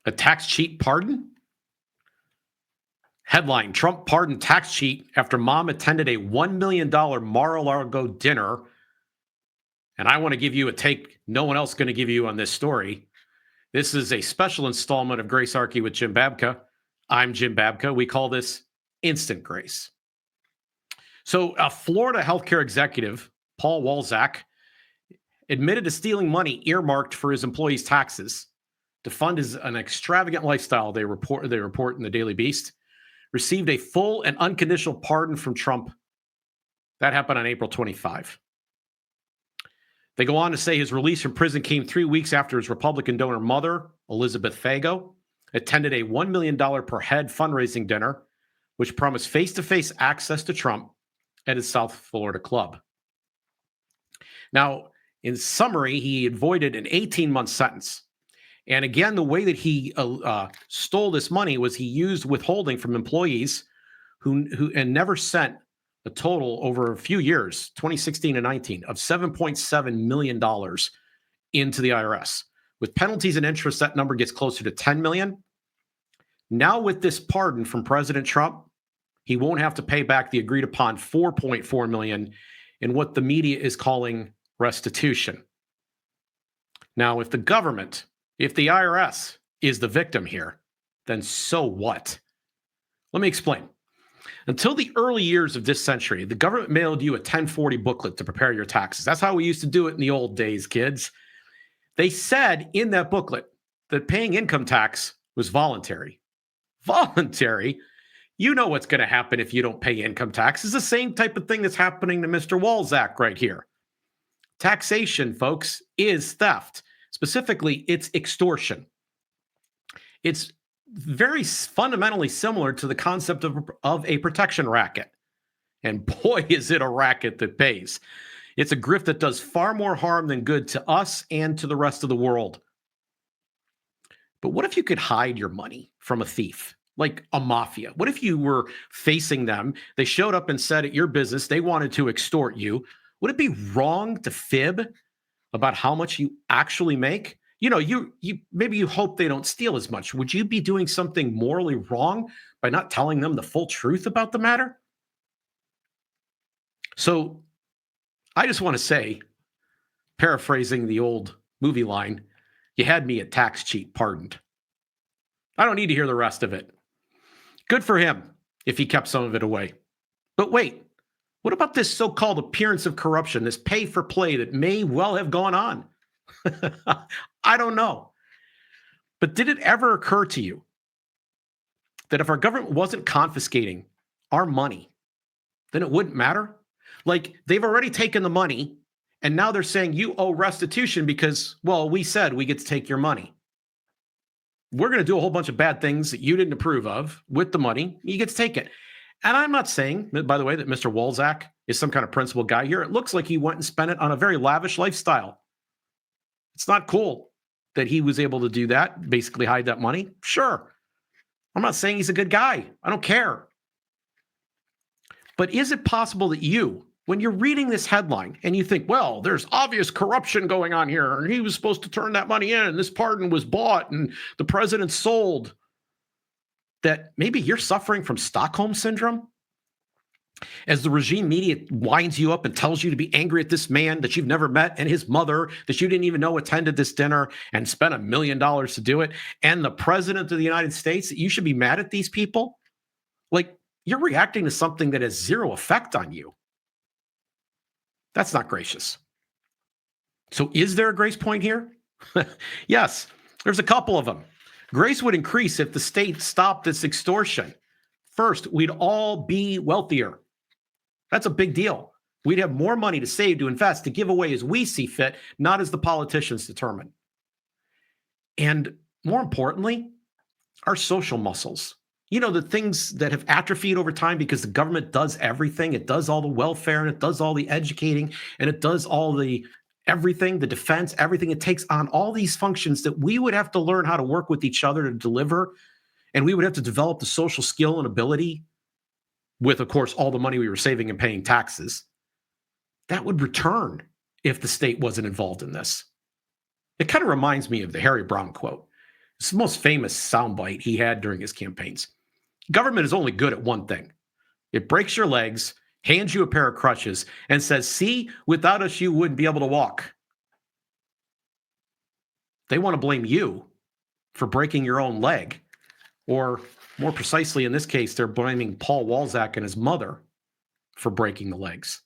A tax cheat pardon? Headline, Trump pardoned tax cheat after mom attended a $1 million Mar-a-Lago dinner. And I want to give you a take no one else is going to give you on this story. This is a special installment of Grace Archie with Jim Babka. I'm Jim Babka. We call this Instant Grace. So a Florida healthcare executive, Paul Walzak, admitted to stealing money earmarked for his employees' taxes to fund an extravagant lifestyle, they report in the Daily Beast, received a full and unconditional pardon from Trump. That happened on April 25. They go on to say his release from prison came 3 weeks after his Republican donor mother, Elizabeth Fago, attended a $1 million per head fundraising dinner, which promised face-to-face access to Trump at his South Florida club. Now, in summary, he avoided an 18-month sentence. And again, the way that he stole this money was he used withholding from employees who never sent a total over a few years, 2016 and 19, of $7.7 million into the IRS. With penalties and interest, that number gets closer to $10 million. Now with this pardon from President Trump, he won't have to pay back the agreed upon $4.4 million in what the media is calling restitution. Now, if the government, if the IRS is the victim here, then so what? Let me explain. Until the early years of this century, the government mailed you a 1040 booklet to prepare your taxes. That's how we used to do it in the old days, kids. They said in that booklet that paying income tax was voluntary. Voluntary? You know what's going to happen if you don't pay income tax. It's the same type of thing that's happening to Mr. Walzak right here. Taxation, folks, is theft. Specifically, it's extortion. It's very fundamentally similar to the concept of a protection racket. And boy, is it a racket that pays. It's a grift that does far more harm than good to us and to the rest of the world. But what if you could hide your money from a thief, like a mafia? What if you were facing them? They showed up and said at your business they wanted to extort you. Would it be wrong to fib about how much you actually make? You know, you maybe you hope they don't steal as much. Would you be doing something morally wrong by not telling them the full truth about the matter? So I just want to say, paraphrasing the old movie line, you had me at tax cheat pardoned. I don't need to hear the rest of it. Good for him if he kept some of it away. But wait, what about this so-called appearance of corruption, this pay for play that may well have gone on? I don't know. But did it ever occur to you that if our government wasn't confiscating our money, then it wouldn't matter? Like, they've already taken the money, and now they're saying you owe restitution because, well, we said we get to take your money. We're going to do a whole bunch of bad things that you didn't approve of with the money. You get to take it. And I'm not saying, by the way, that Mr. Walzak is some kind of principled guy here. It looks like he went and spent it on a very lavish lifestyle. It's not cool that he was able to do that, basically hide that money. Sure. I'm not saying he's a good guy. I don't care. But is it possible that you, when you're reading this headline and you think, well, there's obvious corruption going on here, and he was supposed to turn that money in, and this pardon was bought, and the president sold, that maybe you're suffering from Stockholm syndrome? As the regime media winds you up and tells you to be angry at this man that you've never met and his mother that you didn't even know attended this dinner and spent $1 million to do it, and the president of the United States, that you should be mad at these people? Like, you're reacting to something that has zero effect on you. That's not gracious. So is there a grace point here? Yes, there's a couple of them. Grace would increase if the state stopped this extortion. First, we'd all be wealthier. That's a big deal. We'd have more money to save, to invest, to give away as we see fit, not as the politicians determine. And more importantly, our social muscles. You know, the things that have atrophied over time because the government does everything. It does all the welfare, and it does all the educating, and it does all the everything, the defense, everything. It takes on all these functions that we would have to learn how to work with each other to deliver. And we would have to develop the social skill and ability with, of course, all the money we were saving and paying taxes. That would return if the state wasn't involved in this. It kind of reminds me of the Harry Brown quote. It's the most famous soundbite he had during his campaigns. Government is only good at one thing. It breaks your legs, hands you a pair of crutches, and says, see, without us, you wouldn't be able to walk. They want to blame you for breaking your own leg. Or more precisely, in this case, they're blaming Paul Walzak and his mother for breaking the legs.